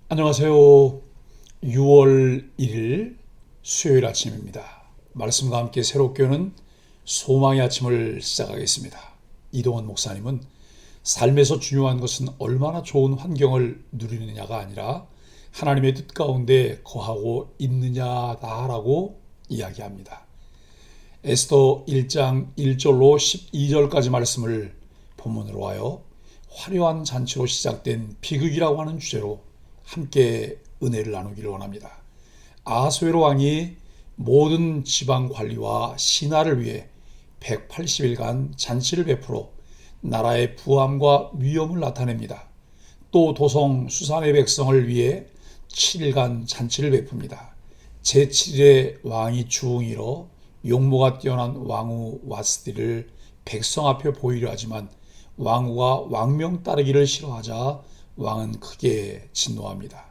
안녕하세요. 6월 1일 수요일 아침입니다. 말씀과 함께 새롭게 오는 소망의 아침을 시작하겠습니다. 이동원 목사님은 삶에서 중요한 것은 얼마나 좋은 환경을 누리느냐가 아니라 하나님의 뜻 가운데 거하고 있느냐다라고 이야기합니다. 에스더 1장 1절로 12절까지 말씀을 본문으로 하여 화려한 잔치로 시작된 비극이라고 하는 주제로 함께 은혜를 나누기를 원합니다. 아하수에로 왕이 모든 지방 관리와 신하를 위해 180일간 잔치를 베풀어 나라의 부함과 위엄을 나타냅니다. 또 도성 수산의 백성을 위해 7일간 잔치를 베풉니다. 제7일에 왕이 주웅이러 용모가 뛰어난 왕후 와스디를 백성 앞에 보이려 하지만 왕후가 왕명 따르기를 싫어하자 왕은 크게 진노합니다.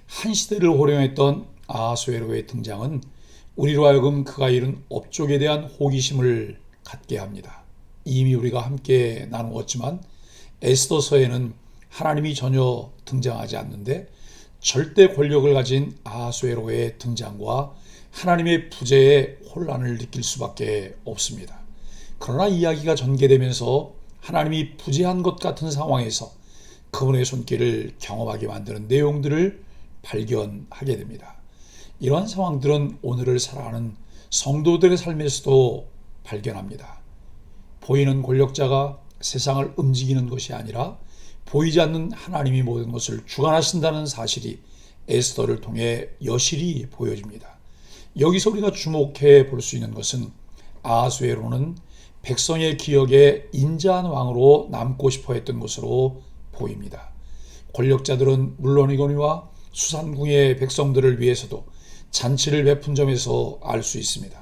한 시대를 호령했던 아하수에로의 등장은 우리로 하여금 그가 이룬 업적에 대한 호기심을 갖게 합니다. 이미 우리가 함께 나누었지만 에스더서에는 하나님이 전혀 등장하지 않는데 절대 권력을 가진 아하수에로의 등장과 하나님의 부재에 혼란을 느낄 수밖에 없습니다. 그러나 이야기가 전개되면서 하나님이 부재한 것 같은 상황에서 그분의 손길을 경험하게 만드는 내용들을 발견하게 됩니다. 이러한 상황들은 오늘을 살아가는 성도들의 삶에서도 발견합니다. 보이는 권력자가 세상을 움직이는 것이 아니라 보이지 않는 하나님이 모든 것을 주관하신다는 사실이 에스더를 통해 여실히 보여집니다. 여기서 우리가 주목해 볼 수 있는 것은 아하수에로는 백성의 기억에 인자한 왕으로 남고 싶어 했던 것으로 보입니다. 권력자들은 물론이거니와 수산궁의 백성들을 위해서도 잔치를 베푼 점에서 알 수 있습니다.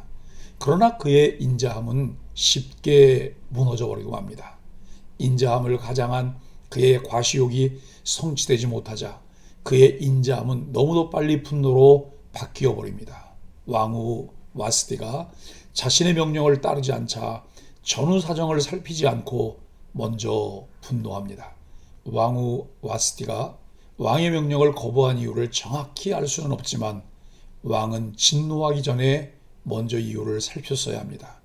그러나 그의 인자함은 쉽게 무너져 버리고 맙니다. 인자함을 가장한 그의 과시욕이 성취되지 못하자 그의 인자함은 너무도 빨리 분노로 바뀌어 버립니다. 왕후 와스디가 자신의 명령을 따르지 않자 전후 사정을 살피지 않고 먼저 분노합니다. 왕후 와스디가 왕의 명령을 거부한 이유를 정확히 알 수는 없지만 왕은 진노하기 전에 먼저 이유를 살폈어야 합니다.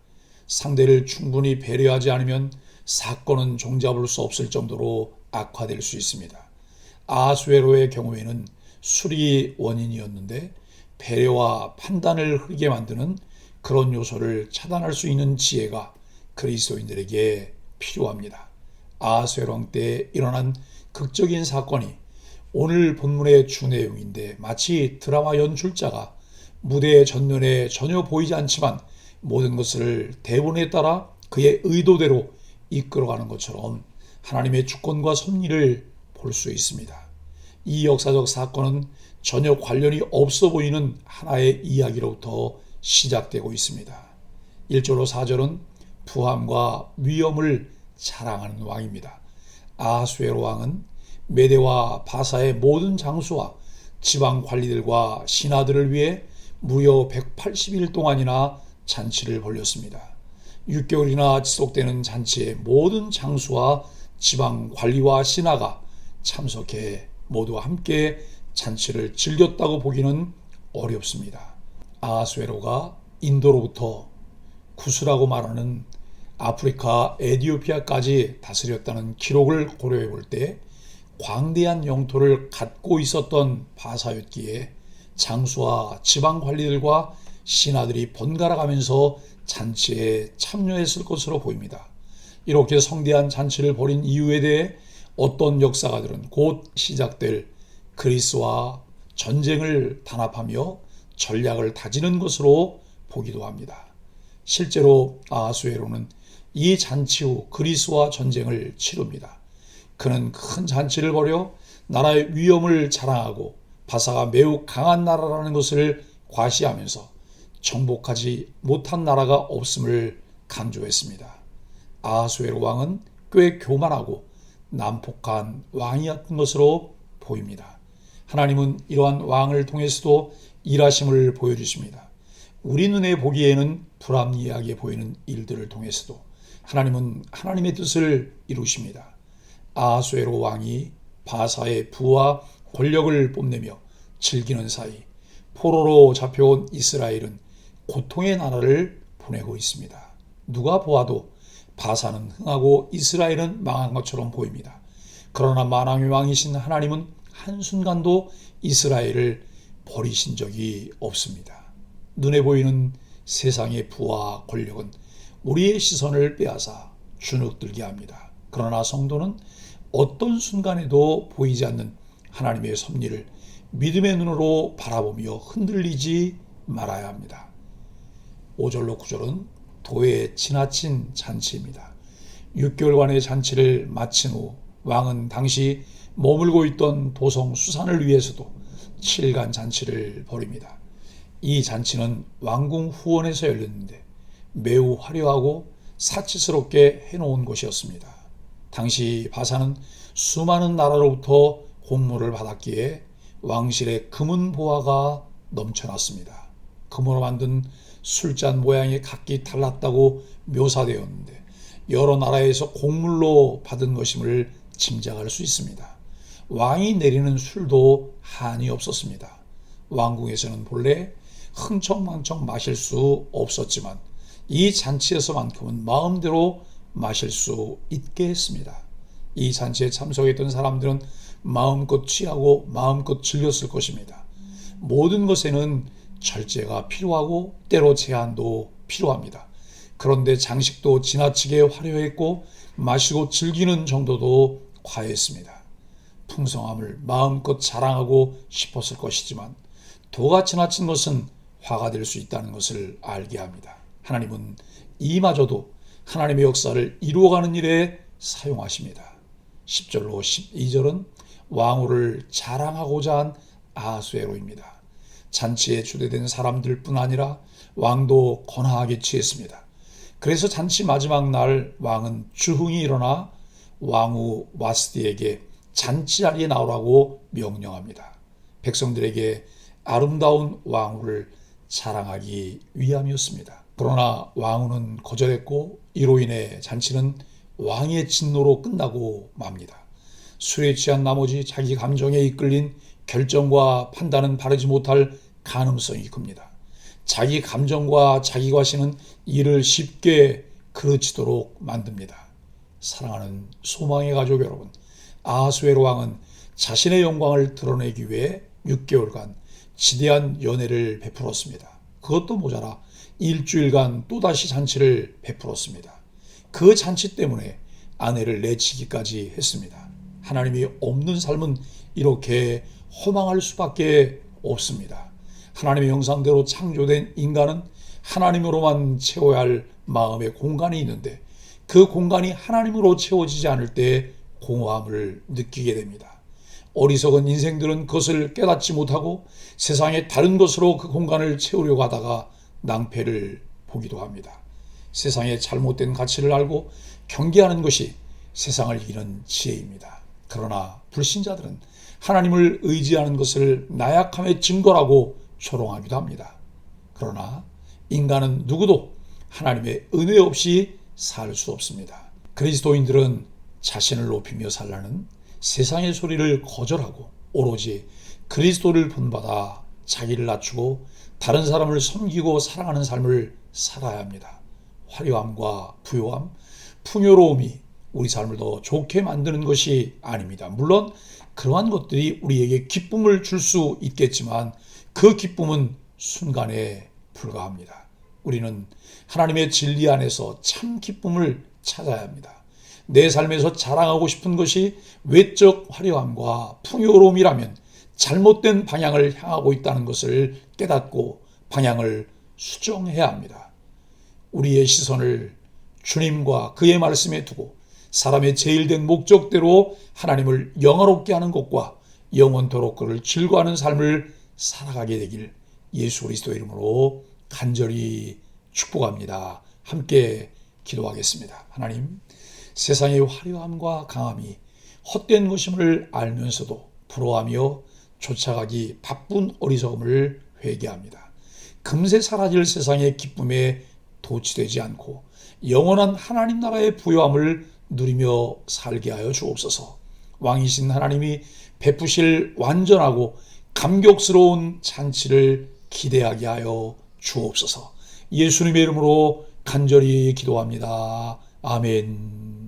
상대를 충분히 배려하지 않으면 사건은 종잡을 수 없을 정도로 악화될 수 있습니다. 아하수에로의 경우에는 술이 원인이었는데 배려와 판단을 흐리게 만드는 그런 요소를 차단할 수 있는 지혜가 그리스도인들에게 필요합니다. 아하수에로 왕 때 일어난 극적인 사건이 오늘 본문의 주 내용인데 마치 드라마 연출자가 무대의 전면에 전혀 보이지 않지만 모든 것을 대본에 따라 그의 의도대로 이끌어가는 것처럼 하나님의 주권과 섭리를 볼 수 있습니다. 이 역사적 사건은 전혀 관련이 없어 보이는 하나의 이야기로부터 시작되고 있습니다. 1절로 4절은 부함과 위엄을 자랑하는 왕입니다. 아하수에로 왕은 메대와 바사의 모든 장수와 지방 관리들과 신하들을 위해 무려 180일 동안이나 잔치를 벌였습니다. 6개월이나 지속되는 잔치에 모든 장수와 지방 관리와 신하가 참석해 모두 함께 잔치를 즐겼다고 보기는 어렵습니다. 아하수에로가 인도로부터 구스라고 말하는 아프리카 에티오피아까지 다스렸다는 기록을 고려해 볼 때 광대한 영토를 갖고 있었던 바사였기에 장수와 지방 관리들과 신하들이 번갈아 가면서 잔치에 참여했을 것으로 보입니다. 이렇게 성대한 잔치를 벌인 이유에 대해 어떤 역사가들은 곧 시작될 그리스와 전쟁을 단합하며 전략을 다지는 것으로 보기도 합니다. 실제로 아하수에로는 이 잔치 후 그리스와 전쟁을 치릅니다. 그는 큰 잔치를 벌여 나라의 위엄을 자랑하고 바사가 매우 강한 나라라는 것을 과시하면서 정복하지 못한 나라가 없음을 강조했습니다. 아하수에로 왕은 꽤 교만하고 난폭한 왕이었던 것으로 보입니다. 하나님은 이러한 왕을 통해서도 일하심을 보여주십니다. 우리 눈에 보기에는 불합리하게 보이는 일들을 통해서도 하나님은 하나님의 뜻을 이루십니다. 아하수에로 왕이 바사의 부와 권력을 뽐내며 즐기는 사이 포로로 잡혀온 이스라엘은 고통의 나라를 보내고 있습니다. 누가 보아도 바사는 흥하고 이스라엘은 망한 것처럼 보입니다. 그러나 만왕의 왕이신 하나님은 한순간도 이스라엘을 버리신 적이 없습니다. 눈에 보이는 세상의 부와 권력은 우리의 시선을 빼앗아 주눅들게 합니다. 그러나 성도는 어떤 순간에도 보이지 않는 하나님의 섭리를 믿음의 눈으로 바라보며 흔들리지 말아야 합니다. 5절로 9절은 도에 지나친 잔치입니다. 6개월간의 잔치를 마친 후 왕은 당시 머물고 있던 도성 수산을 위해서도 7간 잔치를 벌입니다. 이 잔치는 왕궁 후원에서 열렸는데 매우 화려하고 사치스럽게 해놓은 곳이었습니다. 당시 바사는 수많은 나라로부터 공물을 받았기에 왕실의 금은 보화가 넘쳐났습니다. 금으로 만든 술잔 모양의 각기 달랐다고 묘사되었는데 여러 나라에서 공물로 받은 것임을 짐작할 수 있습니다. 왕이 내리는 술도 한이 없었습니다. 왕궁에서는 본래 흥청망청 마실 수 없었지만 이 잔치에서만큼은 마음대로 마실 수 있게 했습니다. 이 잔치에 참석했던 사람들은 마음껏 취하고 마음껏 즐겼을 것입니다. 모든 것에는 절제가 필요하고 때로 제한도 필요합니다. 그런데 장식도 지나치게 화려했고 마시고 즐기는 정도도 과했습니다. 풍성함을 마음껏 자랑하고 싶었을 것이지만 도가 지나친 것은 화가 될 수 있다는 것을 알게 합니다. 하나님은 이마저도 하나님의 역사를 이루어가는 일에 사용하십니다. 10절로 12절은 왕후를 자랑하고자 한 아하수에로입니다. 잔치에 초대된 사람들뿐 아니라 왕도 거나하게 취했습니다. 그래서 잔치 마지막 날 왕은 주흥이 일어나 왕후 와스디에게 잔치 자리에 나오라고 명령합니다. 백성들에게 아름다운 왕후를 자랑하기 위함이었습니다. 그러나 왕후는 거절했고 이로 인해 잔치는 왕의 진노로 끝나고 맙니다. 술에 취한 나머지 자기 감정에 이끌린 결정과 판단은 바르지 못할 가능성이 큽니다. 자기 감정과 자기 과신은 이를 쉽게 그르치도록 만듭니다. 사랑하는 소망의 가족 여러분, 아하수에로 왕은 자신의 영광을 드러내기 위해 6개월간 지대한 연회를 베풀었습니다. 그것도 모자라 일주일간 또다시 잔치를 베풀었습니다. 그 잔치 때문에 아내를 내치기까지 했습니다. 하나님이 없는 삶은 이렇게 허망할 수밖에 없습니다. 하나님의 형상대로 창조된 인간은 하나님으로만 채워야 할 마음의 공간이 있는데 그 공간이 하나님으로 채워지지 않을 때 공허함을 느끼게 됩니다. 어리석은 인생들은 그것을 깨닫지 못하고 세상의 다른 것으로 그 공간을 채우려고 하다가 낭패를 보기도 합니다. 세상의 잘못된 가치를 알고 경계하는 것이 세상을 이기는 지혜입니다. 그러나 불신자들은 하나님을 의지하는 것을 나약함의 증거라고 조롱하기도 합니다. 그러나 인간은 누구도 하나님의 은혜 없이 살 수 없습니다. 그리스도인들은 자신을 높이며 살라는 세상의 소리를 거절하고 오로지 그리스도를 본받아 자기를 낮추고 다른 사람을 섬기고 사랑하는 삶을 살아야 합니다. 화려함과 부요함, 풍요로움이 우리 삶을 더 좋게 만드는 것이 아닙니다. 물론 그러한 것들이 우리에게 기쁨을 줄 수 있겠지만 그 기쁨은 순간에 불과합니다. 우리는 하나님의 진리 안에서 참 기쁨을 찾아야 합니다. 내 삶에서 자랑하고 싶은 것이 외적 화려함과 풍요로움이라면 잘못된 방향을 향하고 있다는 것을 깨닫고 방향을 수정해야 합니다. 우리의 시선을 주님과 그의 말씀에 두고 사람의 제일된 목적대로 하나님을 영화롭게 하는 것과 영원토록 그를 즐거워하는 삶을 살아가게 되길 예수 그리스도의 이름으로 간절히 축복합니다. 함께 기도하겠습니다. 하나님, 세상의 화려함과 강함이 헛된 것임을 알면서도 부러워하며 쫓아가기 바쁜 어리석음을 회개합니다. 금세 사라질 세상의 기쁨에 도취되지 않고 영원한 하나님 나라의 부요함을 누리며 살게 하여 주옵소서. 왕이신 하나님이 베푸실 완전하고 감격스러운 잔치를 기대하게 하여 주옵소서. 예수님의 이름으로 간절히 기도합니다. 아멘.